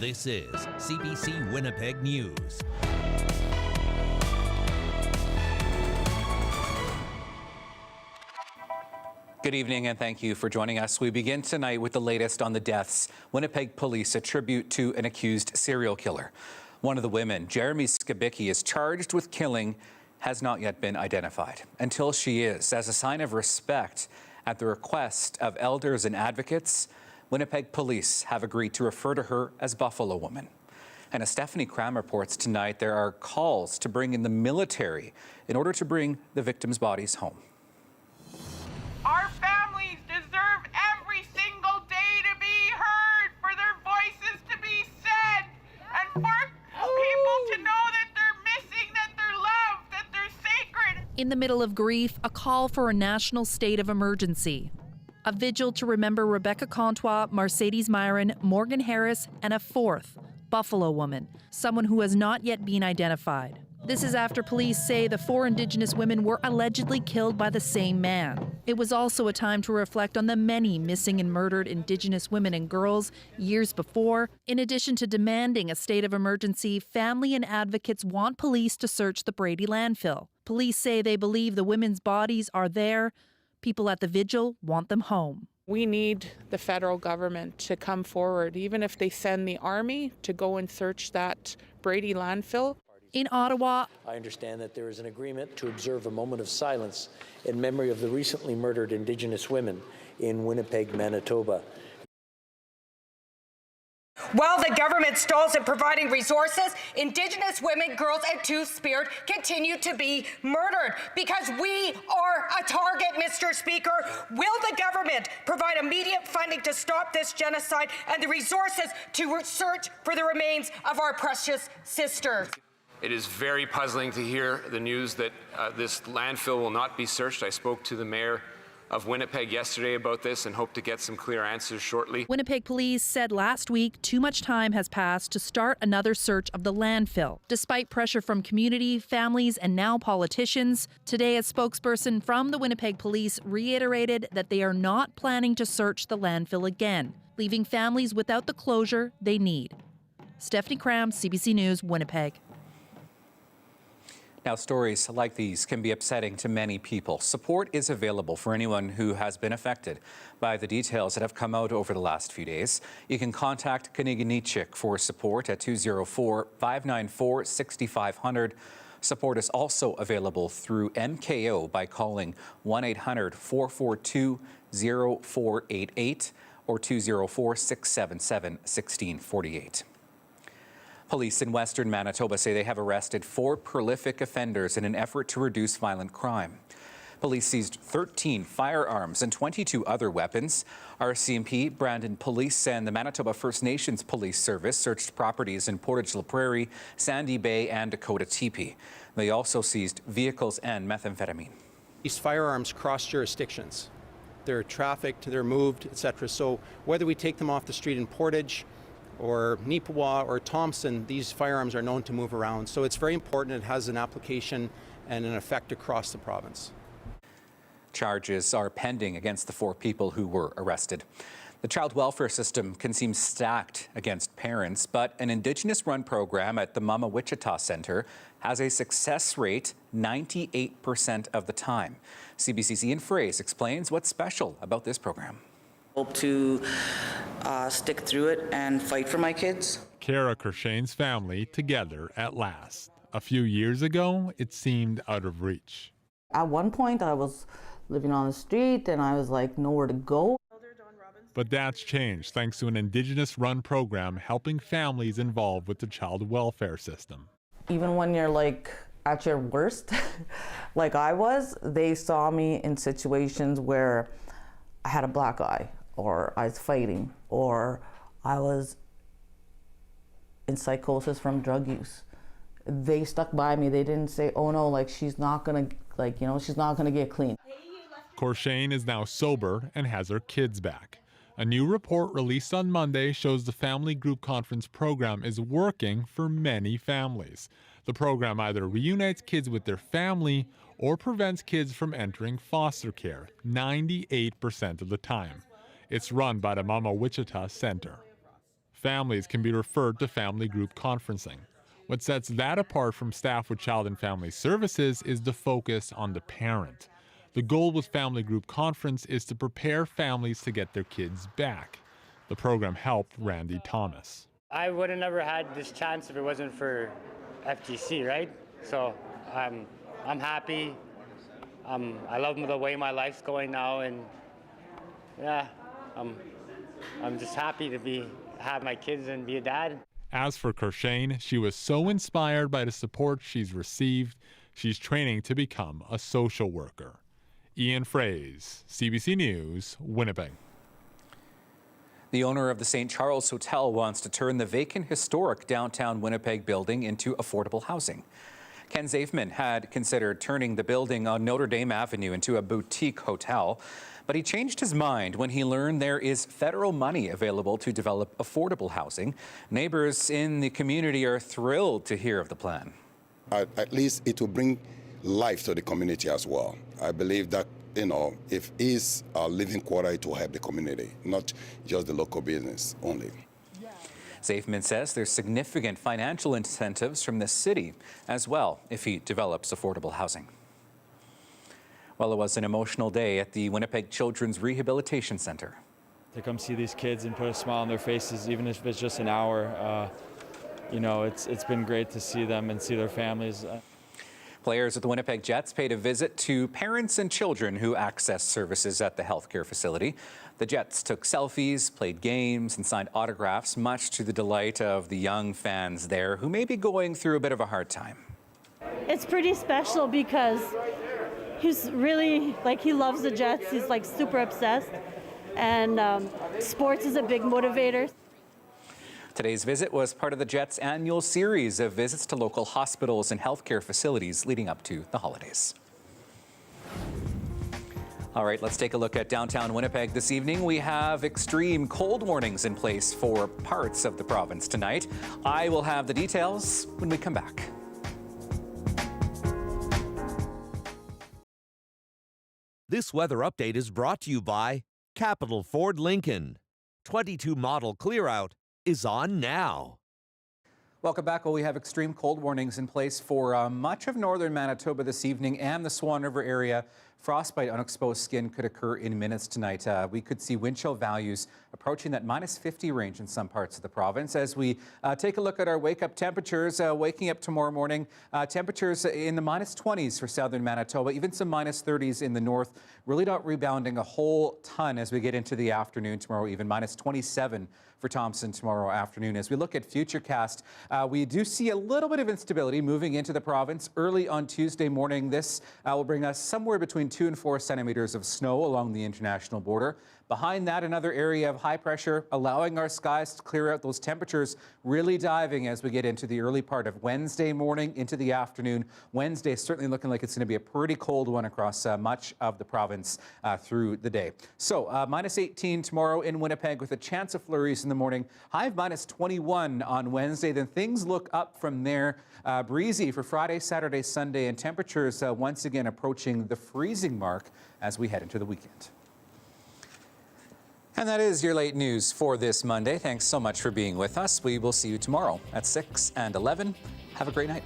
This is CBC Winnipeg News. Good evening and thank you for joining us. We begin tonight with the latest on the deaths Winnipeg police attribute to an accused serial killer. One of the women, Jeremy Skibicki, is charged with killing, has not yet been identified. Until she is, as a sign of respect at the request of elders and advocates, Winnipeg police have agreed to refer to her as Buffalo Woman. And as Stephanie Cram reports tonight, there are calls to bring in the military in order to bring the victims' bodies home. Our families deserve every single day to be heard, for their voices to be said, and for people to know that they're missing, that they're loved, that they're sacred. In the middle of grief, a call for a national state of emergency. A vigil to remember Rebecca Comtois, Mercedes Myron, Morgan Harris, and a fourth, Buffalo Woman, someone who has not yet been identified. This is after police say the four Indigenous women were allegedly killed by the same man. It was also a time to reflect on the many missing and murdered Indigenous women and girls years before. In addition to demanding a state of emergency, family and advocates want police to search the Brady landfill. Police say they believe the women's bodies are there. People at the vigil want them home. We need the federal government to come forward, even if they send the army to go and search that Brady landfill. In Ottawa, I understand that there is an agreement to observe a moment of silence in memory of the recently murdered Indigenous women in Winnipeg, Manitoba. While the government stalls in providing resources, Indigenous women, girls, and Two-Spirit continue to be murdered because we are a target, Mr. Speaker. Will the government provide immediate funding to stop this genocide and the resources to search for the remains of our precious sisters? It is very puzzling to hear the news that this landfill will not be searched. I spoke to the mayor of Winnipeg yesterday about this and hope to get some clear answers shortly. Winnipeg police said last week too much time has passed to start another search of the landfill. Despite pressure from community, families, and now politicians, today a spokesperson from the Winnipeg police reiterated that they are not planning to search the landfill again, leaving families without the closure they need. Stephanie Cram, CBC News, Winnipeg. Now, stories like these can be upsetting to many people. Support is available for anyone who has been affected by the details that have come out over the last few days. You can contact Laychuk for support at 204-594-6500. Support is also available through MKO by calling 1-800-442-0488 or 204-677-1648. Police in Western Manitoba say they have arrested 4 prolific offenders in an effort to reduce violent crime. Police seized 13 firearms and 22 other weapons. RCMP, Brandon Police, and the Manitoba First Nations Police Service searched properties in Portage La Prairie, Sandy Bay, and Dakota Teepee. They also seized vehicles and methamphetamine. These firearms cross jurisdictions. They're trafficked, they're moved, etc. So whether we take them off the street in Portage, or Neepawa or Thompson, these firearms are known to move around. So it's very important it has an application and an effect across the province. Charges are pending against the 4 people who were arrested. The child welfare system can seem stacked against parents, but an Indigenous-run program at the Mama Wichita Center has a success rate 98% of the time. CBC's Ian Fraze explains what's special about this program. Hope to stick through it and fight for my kids. Kara Kershane's family together at last. A few years ago, it seemed out of reach. At one point, I was living on the street and I was like nowhere to go. But that's changed thanks to an Indigenous-run program helping families involved with the child welfare system. Even when you're like at your worst, like I was, they saw me in situations where I had a black eye, or I was fighting, or I was in psychosis from drug use. They stuck by me. They didn't say, oh no, like she's not gonna, she's not gonna get clean. Korshane is now sober and has her kids back. A new report released on Monday shows the Family Group Conference program is working for many families. The program either reunites kids with their family or prevents kids from entering foster care 98% of the time. It's run by the Mama Wichita Center. families can be referred to family group conferencing. What sets that apart from staff with Child and Family Services is the focus on the parent. The goal with Family Group Conference is to prepare families to get their kids back. The program helped Randy Thomas. I would have never had this chance if it wasn't for FGC, right? So I'm happy. I love the way my life's going now, and yeah, I'm just happy to have my kids and be a dad. As for Kershane, she was so inspired by the support she's received, she's training to become a social worker. Ian Fraze, CBC News, Winnipeg. The owner of the St. Charles Hotel wants to turn the vacant historic downtown Winnipeg building into affordable housing. Ken Zafman had considered turning the building on Notre Dame Avenue into a boutique hotel, but he changed his mind when he learned there is federal money available to develop affordable housing. Neighbors in the community are thrilled to hear of the plan. At least it will bring life to the community as well. I believe that, if it's a living quarter, it will help the community, not just the local business only. Zafman says there's significant financial incentives from the city as well if he develops affordable housing. Well, it was an emotional day at the Winnipeg Children's Rehabilitation Center. To come see these kids and put a smile on their faces, even if it's just an hour, it's been great to see them and see their families. Players of the Winnipeg Jets paid a visit to parents and children who access services at the healthcare facility. The Jets took selfies, played games, and signed autographs, much to the delight of the young fans there who may be going through a bit of a hard time. It's pretty special because he's really, he loves the Jets. He's, super obsessed. And sports is a big motivator. Today's visit was part of the Jets' annual series of visits to local hospitals and healthcare facilities leading up to the holidays. All right, let's take a look at downtown Winnipeg this evening. We have extreme cold warnings in place for parts of the province tonight. I will have the details when we come back. This weather update is brought to you by Capital Ford Lincoln. 22 model clear out is on now. Welcome back. Well, we have extreme cold warnings in place for much of northern Manitoba this evening and the Swan River area. Frostbite on exposed skin could occur in minutes tonight. We could see wind chill values approaching that -50 range in some parts of the province. As we take a look at our wake-up temperatures, waking up tomorrow morning, temperatures in the -20s for southern Manitoba, even some -30s in the north, really not rebounding a whole ton as we get into the afternoon tomorrow, even -27 for Thompson tomorrow afternoon. As we look at Futurecast, we do see a little bit of instability moving into the province early on Tuesday morning. This will bring us somewhere between 2 and 4 centimeters of snow along the international border. Behind that, another area of high pressure, allowing our skies to clear out, those temperatures really diving as we get into the early part of Wednesday morning into the afternoon. Wednesday is certainly looking like it's going to be a pretty cold one across much of the province through the day. So -18 tomorrow in Winnipeg with a chance of flurries in the morning. High of -21 on Wednesday. Then things look up from there. Breezy for Friday, Saturday, Sunday, and temperatures once again approaching the freezing mark as we head into the weekend. And that is your late news for this Monday. Thanks so much for being with us. We will see you tomorrow at 6 and 11. Have a great night.